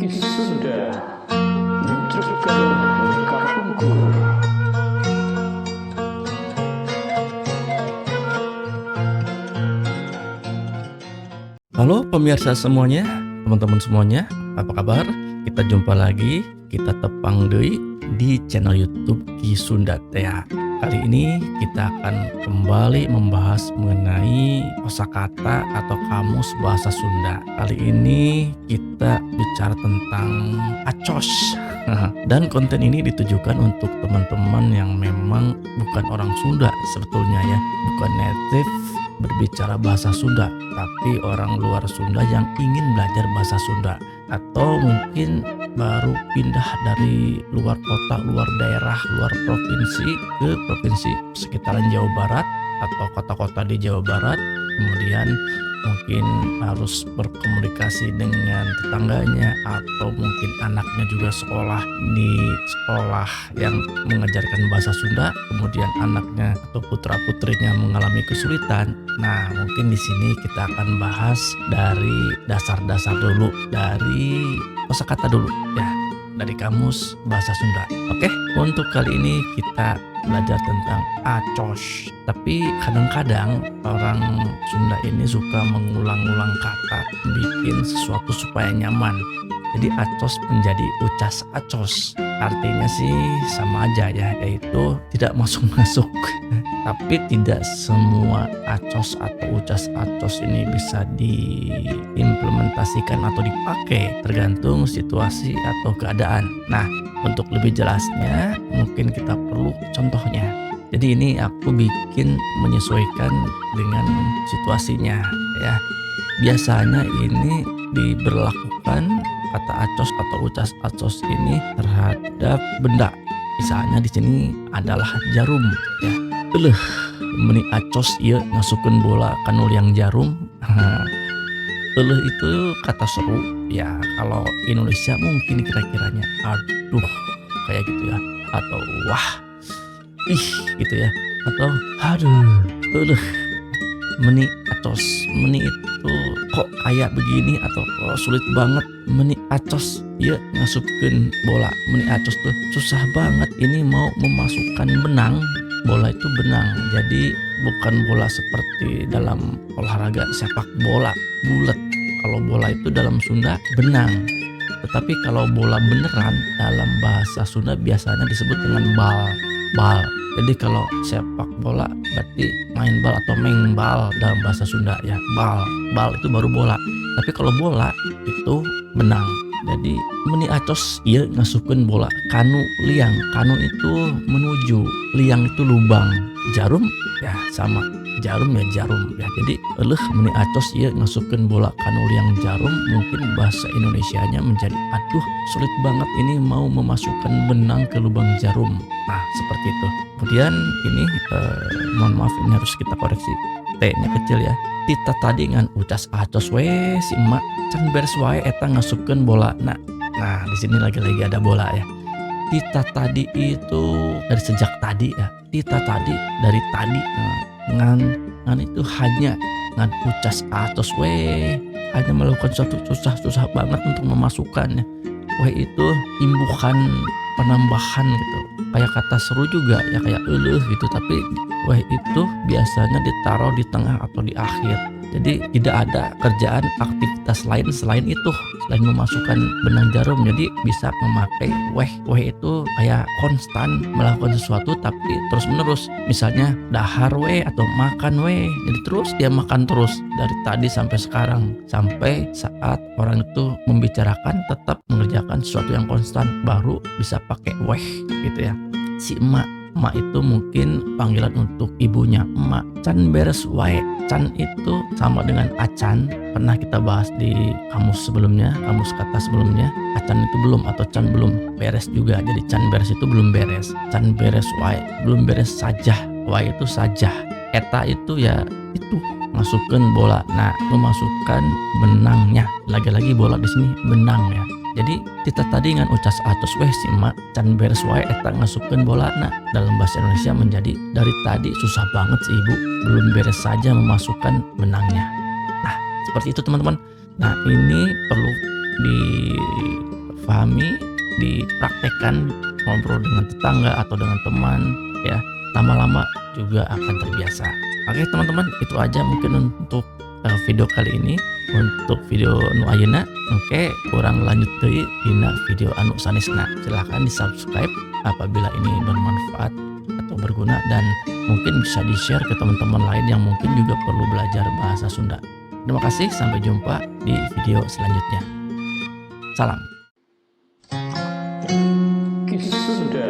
Kisunda menceritakan kampungku. Halo pemirsa semuanya, teman-teman semuanya, apa kabar? Kita jumpa lagi, kita tepang deui di channel YouTube Kisunda Tea. Kali ini kita akan kembali membahas mengenai kosakata atau kamus bahasa Sunda. Kali ini kita bicara tentang acos. Dan konten ini ditujukan untuk teman-teman yang memang bukan orang Sunda sebetulnya ya, bukan native berbicara bahasa Sunda, tapi orang luar Sunda yang ingin belajar bahasa Sunda, atau mungkin baru pindah dari luar kota, luar daerah, luar provinsi ke provinsi sekitaran Jawa Barat atau kota-kota di Jawa Barat, kemudian mungkin harus berkomunikasi dengan tetangganya atau mungkin anaknya juga sekolah di sekolah yang mengajarkan bahasa Sunda, kemudian anaknya atau putra-putrinya mengalami kesulitan. Nah, mungkin di sini kita akan bahas dari dasar-dasar dulu, dari kosakata dulu ya, dari kamus bahasa Sunda. Oke, untuk kali ini kita belajar tentang acos. Tapi kadang-kadang orang Sunda ini suka mengulang-ulang kata, bikin sesuatu supaya nyaman. Jadi acos menjadi ucas acos. Artinya sih sama aja ya, yaitu tidak masuk-masuk. Tapi tidak semua acos atau ucas acos ini bisa diimplementasikan atau dipakai, tergantung situasi atau keadaan. Nah, untuk lebih jelasnya mungkin kita perlu contohnya. Jadi ini aku bikin menyesuaikan dengan situasinya ya. Biasanya ini diberlakukan kata acos atau ucas acos ini terhadap benda. Misalnya di sini adalah jarum ya. Meni acos ieu ngasukeun bola kanu liang jarum. Itu kata seru ya, kalau Indonesia mungkin kira-kiranya aduh kayak gitu ya, atau wah ih gitu ya, atau aduh meni acos. Meni itu kok kayak begini, atau sulit banget meni acos ieu ngasukeun bola. Meni acos tuh susah banget ini mau memasukkan benang. Bola itu benang, jadi bukan bola seperti dalam olahraga sepak bola bulat. Kalau bola itu dalam Sunda benang. Tetapi kalau bola beneran dalam bahasa Sunda biasanya disebut dengan bal. Jadi kalau sepak bola berarti main bal atau mengbal dalam bahasa Sunda ya, bal itu baru bola. Tapi kalau bola itu benang. Jadi meni acos ieu ngasukeun bola kanu liang. Kanu itu menuju, liang itu lubang. Jarum ya sama, jarum ya jarum ya. Jadi meni acos ieu ngasukeun bola kanu liang jarum. Mungkin bahasa Indonesianya menjadi aduh sulit banget ini mau memasukkan benang ke lubang jarum. Nah, seperti itu. Kemudian ini mohon maaf, ini harus kita koreksi, T-nya kecil ya. Tita tadi ngan ucas acos we si emak can beres wae eta ngasukeun bola. Nah di sini lagi-lagi ada bola ya. Tita tadi itu dari sejak tadi ya. Tita tadi dari tadi. Nah, ngan itu hanya ngan ucas acos we, hanya melakukan suatu susah banget untuk memasukkannya. We itu imbuhan penambahan gitu. Kayak kata seru juga ya, kayak gitu, tapi weh itu biasanya ditaruh di tengah atau di akhir. Jadi tidak ada kerjaan aktivitas lain selain itu, selain memasukkan benang jarum. Jadi bisa memakai weh itu kayak konstan melakukan sesuatu tapi terus menerus. Misalnya dahar weh atau makan weh, jadi terus dia makan terus dari tadi sampai sekarang, sampai saat orang itu membicarakan tetap mengerjakan sesuatu yang konstan, baru bisa pakai weh gitu ya. Si emak itu mungkin panggilan untuk ibunya, emak. Can beres wae. Can itu sama dengan acan. Pernah kita bahas di kamus sebelumnya, kamus kata sebelumnya. Acan itu belum atau can belum beres juga. Jadi can beres itu belum beres. Can beres wae, belum beres saja. Wae itu saja. Eta itu ya itu masukkan bola. Nah, memasukkan benangnya. Lagi-lagi bola di sini benang ya. Jadi kita tadi ngan ucas acos weh si emak can beres wae eta ngasukeun bola. Nah, dalam bahasa Indonesia menjadi dari tadi susah banget si ibu belum beres saja memasukkan benangnya. Nah, seperti itu teman-teman. Nah, ini perlu difahami, dipraktekkan, ngobrol dengan tetangga atau dengan teman ya, lama-lama juga akan terbiasa. Oke teman-teman, itu aja mungkin untuk video kali ini. Untuk video nu ayeuna oke kurang lanjut deui dina video anu sanesna. Silahkan di subscribe apabila ini bermanfaat atau berguna, dan mungkin bisa di share ke teman-teman lain yang mungkin juga perlu belajar bahasa Sunda. Terima kasih, sampai jumpa di video selanjutnya. Salam. Kisah Sunda.